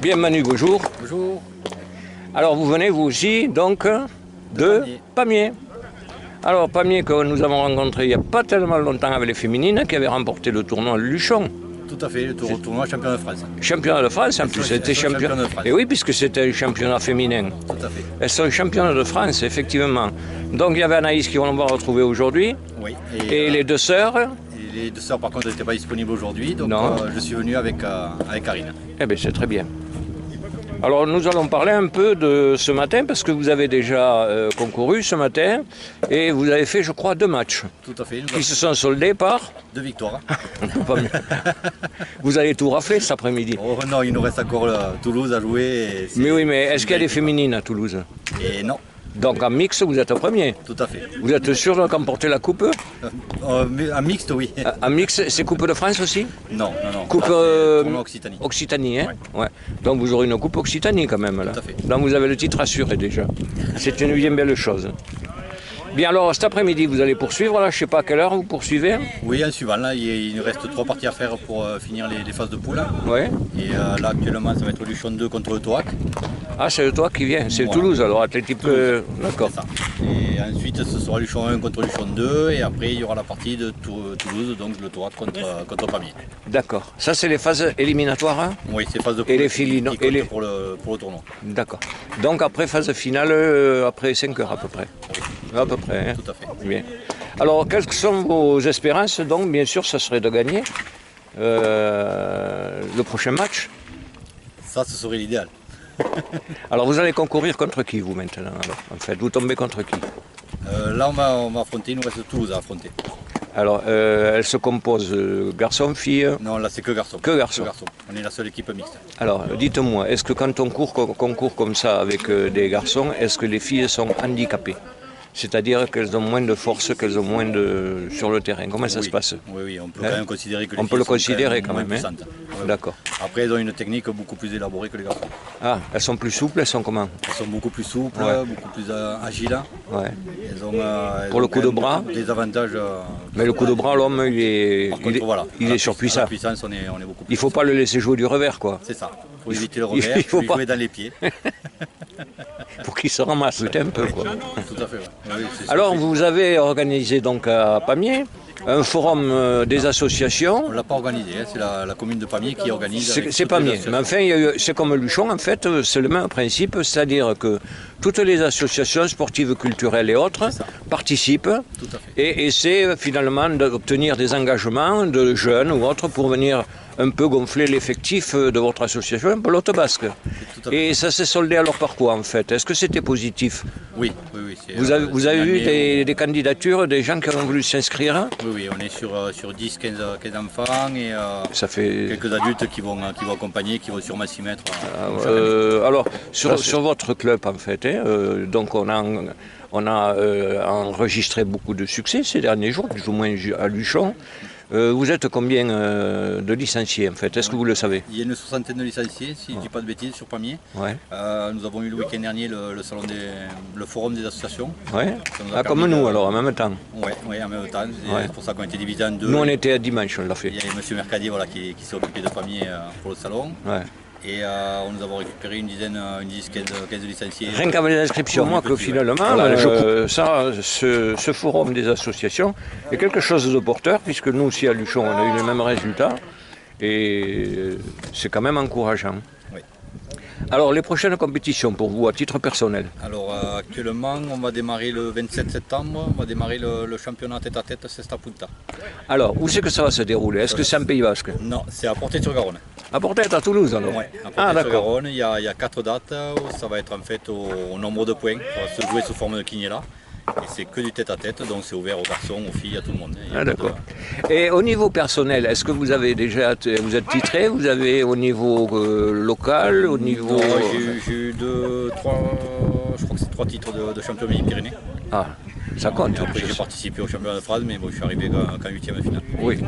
Bien Manu, bonjour. Bonjour. Alors vous venez vous aussi donc de Pamiers. Alors Pamiers que nous avons rencontré il n'y a pas tellement longtemps avec les féminines qui avaient remporté le tournoi Luchon. Tout à fait, le tournoi championnat de France. Championnat de France, en plus c'était championnat de France. Et oui, puisque c'était un championnat féminin. Tout à fait. Elles sont championnes de France, effectivement. Donc il y avait Anaïs qui on va retrouver aujourd'hui. Oui. Et les deux sœurs. Et les deux sœurs par contre n'étaient pas disponibles aujourd'hui, donc je suis venu avec Karine. Eh bien c'est très bien. Alors nous allons parler un peu de ce matin parce que vous avez déjà concouru ce matin et vous avez fait je crois 2 matchs. Tout à fait. Qui se sont soldés par 2 victoires. Pas mieux. Vous allez tout rafler cet après-midi. Oh non, il nous reste encore Toulouse à jouer. Mais oui, mais est-ce qu'il y a des féminines à Toulouse? Et non. Donc en mixte, vous êtes premier. Tout à fait. Vous êtes sûr de remporter la coupe? En mixte, oui. En mixte, c'est Coupe de France aussi? Non, non. Coupe Occitanie. Occitanie, hein? Ouais. Donc vous aurez une coupe Occitanie quand même là. Tout à fait. Donc vous avez le titre assuré déjà. C'est une bien belle chose. Bien alors cet après-midi vous allez poursuivre là, je ne sais pas à quelle heure vous poursuivez. Oui, en suivant là, il nous reste 3 parties à faire pour finir les phases de poule. Ouais. Et là actuellement ça va être Luchon 2 contre le Toac. Ah c'est le Toac qui vient, c'est Toulouse alors athlétique. D'accord. Et ensuite ce sera Luchon 1 contre Luchon 2 et après il y aura la partie de Toulouse, donc le Toac contre Pamiers. D'accord. Ça c'est les phases éliminatoires hein? Oui, c'est phase de poule. Et les filles pour le tournoi. D'accord. Donc après phase finale, après 5 heures à peu près. Oui. À peu près. Hein? Tout à fait. Bien. Alors quelles sont vos espérances donc? Bien sûr ça serait de gagner le prochain match. Ça ce serait l'idéal. Alors vous allez concourir contre qui vous maintenant alors, en fait, vous tombez contre qui? Là on va affronter, il nous reste Toulouse à affronter. Alors elle se compose garçon-fille? Non là c'est que garçon. Que garçon. On est la seule équipe mixte. Alors dites-moi, est-ce que quand on concourt comme ça avec des garçons, est-ce que les filles sont handicapées? C'est-à-dire qu'elles ont moins de force, qu'elles ont moins de sur le terrain. Comment ça se passe? Oui, on peut quand même considérer que les filles peut le considérer quand même. Hein? D'accord. Après, elles ont une technique beaucoup plus élaborée que les garçons. Ah, elles sont plus souples, elles sont comment? Elles sont beaucoup plus souples, beaucoup plus agiles. Ouais. Elles ont, pour le coup de bras? Des avantages. Mais le coup de bras, l'homme, il est surpuissant. La puissance, on est beaucoup plus. Il ne faut pas le laisser jouer du revers, quoi. C'est ça. Il faut éviter le revers, il faut jouer dans les pieds. Pour qu'il se ramasse un peu, quoi. Tout à fait. Oui, alors, vous avez organisé donc à Pamiers un forum des associations. On ne l'a pas organisé, hein. C'est la commune de Pamiers qui organise. C'est Pamiers, mais enfin, c'est comme Luchon, en fait, c'est le même principe, c'est-à-dire que toutes les associations sportives, culturelles et autres participent et essaient finalement d'obtenir des engagements de jeunes ou autres pour venir un peu gonfler l'effectif de votre association, Pelote Basque. Et ça s'est soldé alors par quoi en fait? Est-ce que c'était positif? Oui. Vous avez eu des candidatures, des gens qui ont voulu s'inscrire? Oui, on est sur 10, 15 enfants et ça fait... quelques adultes qui vont accompagner, qui vont sûrement s'y mettre. Alors, sur votre club en fait, donc on a enregistré beaucoup de succès ces derniers jours, plus ou moins à Luchon. Vous êtes combien de licenciés en fait? Est-ce que vous le savez? Il y a une 60aine de licenciés, si je ne dis pas de bêtises, sur Pamiers. Ouais. Nous avons eu le week-end dernier le forum des associations. Ouais. Comme nous alors, en même temps. Oui, en même temps. C'est pour ça qu'on a été divisés en deux. Nous on était à dimanche, on l'a fait. Il y a M. Mercadier qui s'est occupé de Pamiers pour le salon. Ouais. Et nous avons récupéré une dizaine, 15 licenciés. Rien qu'avec les inscriptions, moi, que finalement, ce forum des associations est quelque chose de porteur, puisque nous aussi à Luchon, on a eu les mêmes résultats, et c'est quand même encourageant. Oui. Alors, les prochaines compétitions pour vous, à titre personnel? Alors actuellement, on va démarrer le 27 septembre, on va démarrer le championnat tête-à-tête Cesta Punta. Alors, où c'est que ça va se dérouler? Est-ce que c'est en Pays Basque? Non, c'est à Portet-sur-Garonne. À Portet, à Toulouse, alors? Ouais, à Ah, d'accord. Portet-sur-Garonne, il y a 4 dates, ça va être en fait au nombre de points, ça va se jouer sous forme de quiniela. Et c'est que du tête-à-tête, donc c'est ouvert aux garçons, aux filles, à tout le monde. Il y a Ah, pas d'accord. Et au niveau personnel, est-ce que vous avez déjà, vous êtes titré? Vous avez au niveau local, au niveau... Non, j'ai eu 2, 3, je crois que c'est 3 titres de champion Midi-Pyrénées. Ah, ça compte. Après j'ai participé au championnat de France, mais bon, je suis arrivé qu'en 8e finale. Oui,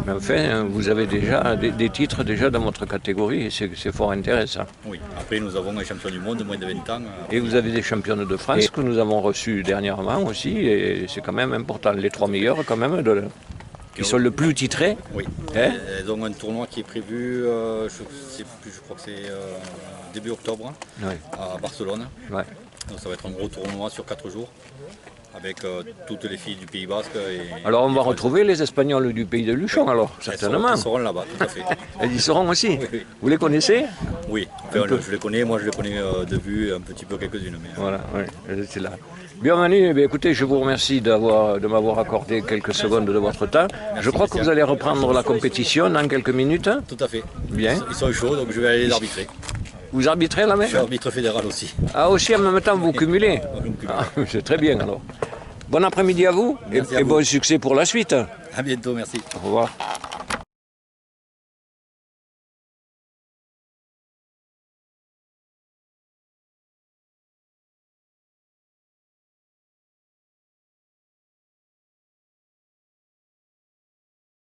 mais enfin, vous avez déjà des titres déjà dans votre catégorie, et c'est fort intéressant. Oui, après nous avons un champion du monde, moins de 20 ans. Et vous avez des championnes de France que nous avons reçus dernièrement aussi, et c'est quand même important. Les 3 meilleurs, quand même, qui sont le plus titrés. Oui, Hein? elles ont un tournoi qui est prévu, je crois que c'est début octobre, Oui. à Barcelone. Ouais. Donc ça va être un gros tournoi sur 4 jours, avec toutes les filles du Pays Basque. Alors on va retrouver les Espagnols du pays de Luchon, alors, certainement. Elles seront là-bas, tout à fait. Elles y seront aussi. Oui, oui. Vous les connaissez? Oui, enfin, je les connais, moi je les connais de vue, un petit peu quelques-unes. Mais, Voilà, oui, c'est là. Bien Manu, eh bien, écoutez, je vous remercie de m'avoir accordé quelques secondes de votre temps. Je crois que vous allez reprendre la compétition dans quelques minutes. Tout à fait. Bien. Ils sont chauds, donc je vais aller les arbitrer. Vous arbitrez là Je même? suis arbitre fédéral aussi. Ah, aussi en même temps vous cumulez? Donc, Ah, c'est très bien alors. Bon après-midi à vous Merci à et vous. bon succès pour la suite. à bientôt, merci. Au revoir.